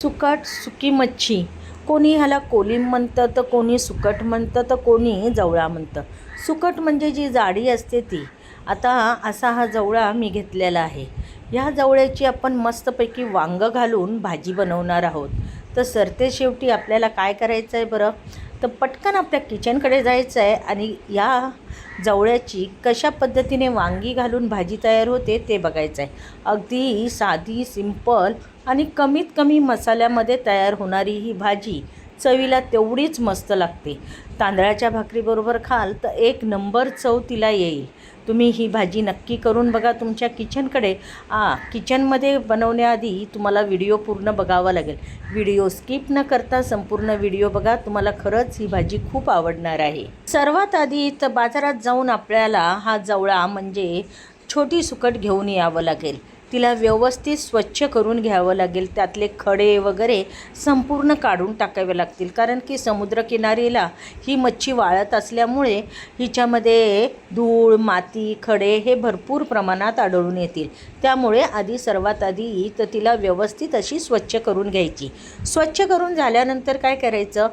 सुकट सुकी मच्छी, कोणी ह्याला कोलीम म्हणतं तर कोणी सुकट म्हणतं तर कोणी जवळा म्हणतं. सुकट म्हणजे जी जाडी असते ती. आता असा हा जवळा मी घेतलेला आहे. ह्या जवळ्याची आपण मस्तपैकी वांगं घालून भाजी बनवणार आहोत. तर सरतेशेवटी आपल्याला काय करायचं आहे बरं, तर पटकन आपल्या किचनकडे जायचं आहे आणि या जवळ्याची कशा पद्धतीने वांगी घालून भाजी तयार होते ते बघायचं आहे. अगदी साधी, सिंपल आणि कमीत कमी मसाल्यामध्ये तयार होणारी ही भाजी चवीला तेवढीच मस्त लागते. तांदळाच्या भाकरीबरोबर खाल तर एक नंबर चव तिला येईल. तुम्ही ही भाजी नक्की करून बघा तुमच्या किचनकडे. किचनमध्ये बनवण्याआधी तुम्हाला व्हिडिओ पूर्ण बघावा लागेल. व्हिडिओ स्किप न करता संपूर्ण व्हिडिओ बघा, तुम्हाला खरंच ही भाजी खूप आवडणार आहे. सर्वात आधी तर बाजारात जाऊन आपल्याला हा जवळा म्हणजे छोटी सुकट घेऊन यावं लागेल. तिला व्यवस्थित स्वच्छ करून घ्यावं लागेल. त्यातले खडे वगैरे संपूर्ण काढून टाकावे लागतील, कारण की समुद्रकिनारीला ही मच्छी वाळत असल्यामुळे हिच्यामध्ये धूळ, माती, खडे हे भरपूर प्रमाणात आढळून येतील. त्यामुळे सर्वात आधी तर तिला व्यवस्थित अशी स्वच्छ करून घ्यायची. स्वच्छ करून झाल्यानंतर काय करायचं,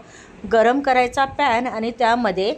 गरम करायचा पॅन आणि त्यामध्ये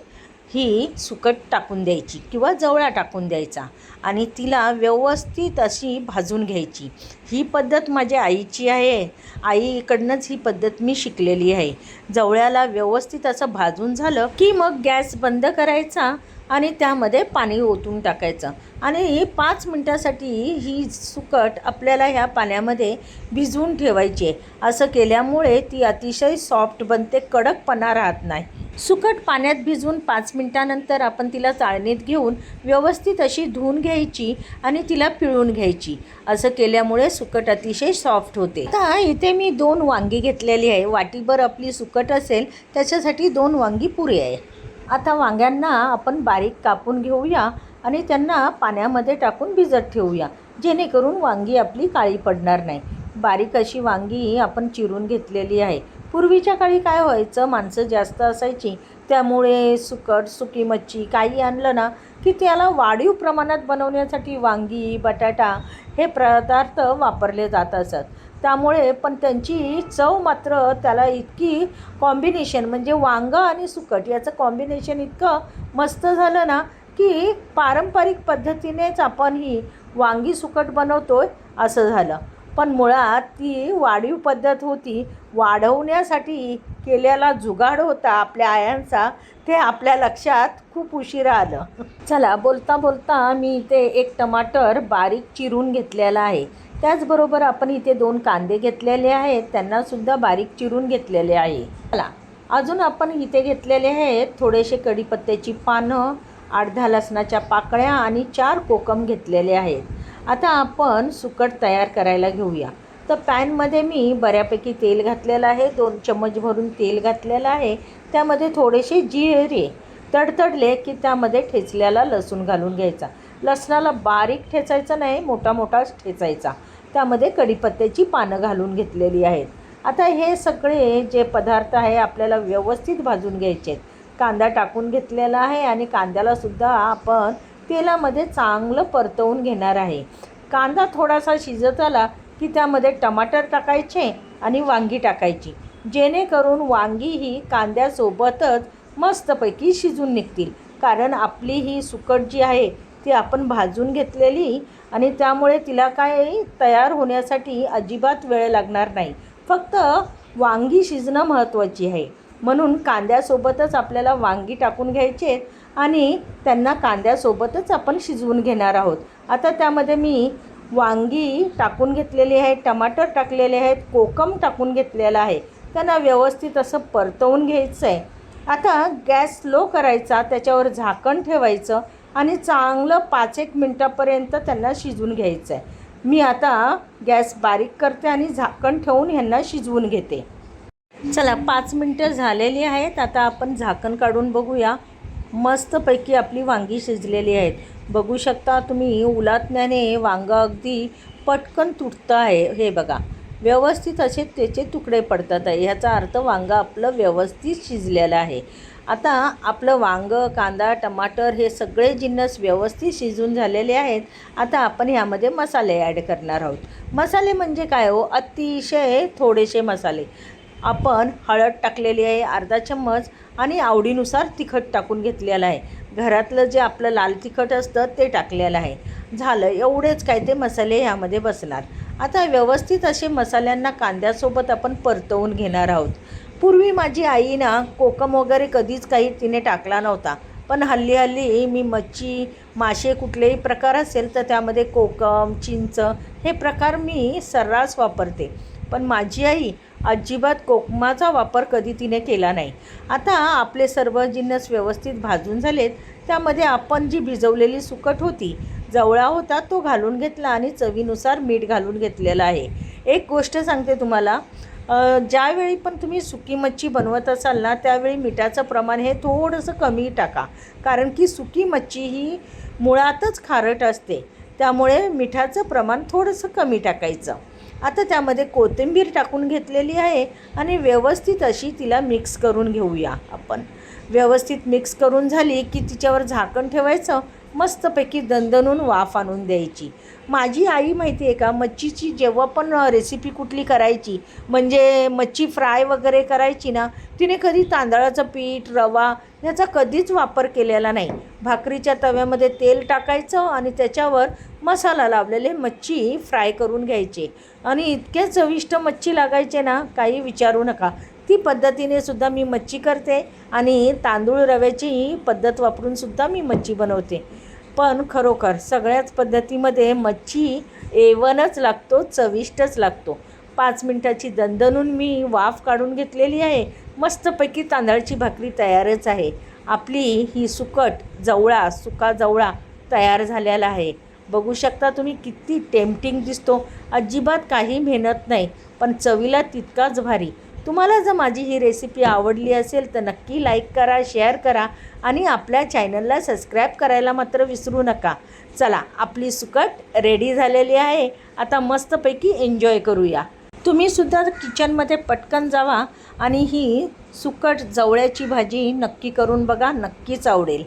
ही सुकट टाकून द्यायची किंवा जवळा टाकून द्यायचा आणि तिला व्यवस्थित अशी भाजून घ्यायची. ही पद्धत माझ्या आईची आहे. आईकडनंच ही पद्धत मी शिकलेली आहे. जवळ्याला व्यवस्थित असं भाजून झालं की मग गॅस बंद करायचा आणि त्यामध्ये पाणी ओतून टाकायचं आणि 5 मिनटासाठी ही सुकट आपल्याला ह्या पाण्यामध्ये भिजवून ठेवायची आहे. असं केल्यामुळे ती अतिशय सॉफ्ट बनते, कडकपणा राहत नाही. सुकट पाण्यात भिजवून 5 मिनटानंतर आपण तिला चाळणीत घेऊन व्यवस्थित अशी धुवून घ्यायची आणि तिला पिळून घ्यायची. असं केल्यामुळे सुकट अतिशय सॉफ्ट होते. आता इथे मी 2 वांगी घेतलेली आहे. वाटीभर आपली सुकट असेल त्याच्यासाठी 2 वांगी पुरे आहे. आता वांग्यांना आपण बारीक कापून घेऊया आणि त्यांना पाण्यामध्ये टाकून भिजत ठेवूया, जेणेकरून वांगी आपली काळी पडणार नाही. बारीक अशी वांगी आपण चिरून घेतलेली आहे. पूर्वीच्या काळी काय व्हायचं, माणसं जास्त असायची, त्यामुळे सुकट, सुकी मच्छी काही आणलं ना की त्याला वाढीव प्रमाणात बनवण्यासाठी वांगी, बटाटा हे पदार्थ वापरले जात असत. त्यामुळे पण त्यांची चव मात्र त्याला इतकी कॉम्बिनेशन, म्हणजे वांगं आणि सुकट याचं कॉम्बिनेशन इतकं मस्त झालं ना की पारंपरिक पद्धतीनेच आपण ही वांगी सुकट बनवतोय असं झालं. पण मुळात ती वाढीव पद्धत होती. वाढवण्यासाठी केलेला जुगाड होता आपल्या आयांचा, ते आपल्या लक्षात खूप उशिरा आलं. चला, बोलता बोलता मी इथे 1 टमाटर बारीक चिरून घेतलेला आहे. त्याचबरोबर आपण इथे 2 कांदे घेतलेले आहेत, त्यांनासुद्धा बारीक चिरून घेतलेले आहे. चला, अजून आपण इथे घेतलेले आहेत थोडेसे कढीपत्त्याची पानं, 8-10 लसणाच्या पाकळ्या आणि 4 कोकम घेतलेले आहेत. आता आपण सुकट तयार करायला घेऊया. तर पॅनमध्ये मी बऱ्यापैकी तेल घातलेलं आहे. 2 चम्मच भरून तेल घातलेलं आहे. त्यामध्ये थोडेसे जिरे तडतडले की त्यामध्ये ठेचल्याला लसूण घालून घ्यायचा. लसणाला बारीक ठेचायचं नाही, मोठा मोठाच ठेचायचा. त्यामध्ये कढीपत्त्याची पानं घालून घेतलेली आहेत. आता हे सगळे जे पदार्थ आहे आपल्याला व्यवस्थित भाजून घ्यायचे आहेत. कांदा टाकून घेतलेला आहे आणि कांद्यालासुद्धा आपण तेलामध्ये चांगलं परतवून घेणार आहे. कांदा थोडासा शिजत आला की त्यामध्ये टमाटर टाकायचे आणि वांगी टाकायची, जेणेकरून वांगी ही कांद्यासोबतच मस्तपैकी शिजून निघतील. कारण आपली ही सुकट जी आहे ती आपण भाजून घेतलेली आणि त्यामुळे तिला काय तयार होण्यासाठी अजिबात वेळ लागणार नाही. फक्त वांगी शिजणं महत्त्वाची आहे. म्हणून कांद्यासोबतच आपल्याला वांगी टाकून घ्यायचे आणि त्यांना कांद्यासोबतच आपण शिजवून घेणार आहोत. आता त्यामध्ये मी वांगी टाकून घेतलेली आहे, टमाटर टाकलेले आहेत, कोकम टाकून घेतलेला आहे. त्यांना व्यवस्थित असं परतवून घ्यायचं आहे. आता गॅस स्लो करायचा, त्याच्यावर झाकण ठेवायचं आणि चांगलं 5-1 मिनटापर्यंत त्यांना शिजवून घ्यायचं आहे. मी आता गॅस बारीक करते आणि झाकण ठेवून ह्यांना शिजवून घेते. चला, 5 मिनटं झालेली आहेत. आता आपण झाकण काढून बघूया. मस्तपैकी आपली वांगी शिजलेली आहेत. बघू शकता तुम्ही, उलटण्याने वांगं अगदी पटकन तुटतं आहे. हे बघा, व्यवस्थित असे त्याचे तुकडे पडतात आहे. ह्याचा अर्थ वांगं आपलं व्यवस्थित शिजलेलं आहे. आता आपलं वांगं, कांदा, टमाटर हे सगळे जिन्नस व्यवस्थित शिजून झालेले आहेत. आता आपण ह्यामध्ये मसाले ॲड करणार आहोत. मसाले म्हणजे काय हो, अतिशय थोडेसे मसाले. आपण हळद टाकलेली आहे अर्धा चम्मच आणि आवडीनुसार तिखट टाकून घेतलेलं आहे. घरातलं जे आपलं लाल तिखट असतं ते टाकलेलं आहे. झालं एवढेच काय ते मसाले ह्यामध्ये बसणार. आता व्यवस्थित असे मसाल्यांना कांद्यासोबत आपण परतवून घेणार आहोत. पूर्वी माझी आई ना कोकम वगैरे कधीच काही तिने टाकला नव्हता, पण हल्ली मी मच्छी, मासे कुठलेही प्रकार असेल तर त्यामध्ये कोकम, चिंच हे प्रकार मी सर्रास वापरते. पण माझी आई अजिबात कोकमाचा वापर कधी तिने केला नाही. आता आपले सर्व जिन्नस व्यवस्थित भाजून झालेत. त्यामध्ये आपण जी भिजवलेली सुकट होती, जवळा होता तो घालून घेतला आणि चवीनुसार मीठ घालून घेतलेलं आहे. एक गोष्ट सांगते तुम्हाला, ज्यावेळी पण तुम्ही सुकी मच्छी बनवत असाल ना त्यावेळी मिठाचं प्रमाण हे थोडंसं कमी टाका, कारण की सुकी मच्छी ही मुळातच खारट असते, त्यामुळे मिठाचं प्रमाण थोडंसं कमी टाकायचं. आता त्यामध्ये कोथिंबीर टाकून घेतलेली आहे आणि व्यवस्थित अशी तिला मिक्स करून घेऊया. आपण व्यवस्थित मिक्स करून झाली की तिच्यावर झाकण ठेवायचं, मस्तपैकी दणदणून वाफ आणून द्यायची. माझी आई माहिती आहे का, मच्छीची जेव्हा पण रेसिपी कुठली करायची, म्हणजे मच्छी फ्राय वगैरे करायची ना, तिने कधी तांदळाचं पीठ, रवा ह्याचा कधीच वापर केलेला नाही. भाकरीच्या तव्यामध्ये तेल टाकायचं आणि त्याच्यावर मसाला लावलेले मच्छी फ्राय करून घ्यायचे आणि इतके चविष्ट मच्छी लागायचे ना, काही विचारू नका. ती पद्धतीने सुद्धा मी मच्छी करते आणि तांदूळ रव्याची पद्धत वापरूनसुद्धा मी मच्छी बनवते. पण खरोखर सगळ्याच पद्धतीमध्ये मच्छी एवनच लागतो, चविष्टच लागतो. 5 मिनटाची दणदणून मी वाफ काढून घेतलेली आहे. मस्तपैकी तांदळाची भाकरी तयारच आहे. आपली ही सुकट जवळा, सुका जवळा तयार झालेला आहे. बघू शकता तुम्ही किती टेम्पटिंग दिसतो. अजिबात काही मेहनत नाही, पण चवीला तितकाच भारी. तुम्हाला जर माझी ही रेसिपी आवडली असेल तर नक्की लाईक करा, शेअर करा आणि आपल्या चॅनलला सबस्क्राईब करायला मात्र विसरू नका. चला, आपली सुकट रेडी झालेली आहे. आता मस्तपैकी एन्जॉय करूया. तुम्हीसुद्धा किचनमध्ये पटकन जावा आणि ही सुकट जवळ्याची भाजी नक्की करून बघा, नक्कीच आवडेल.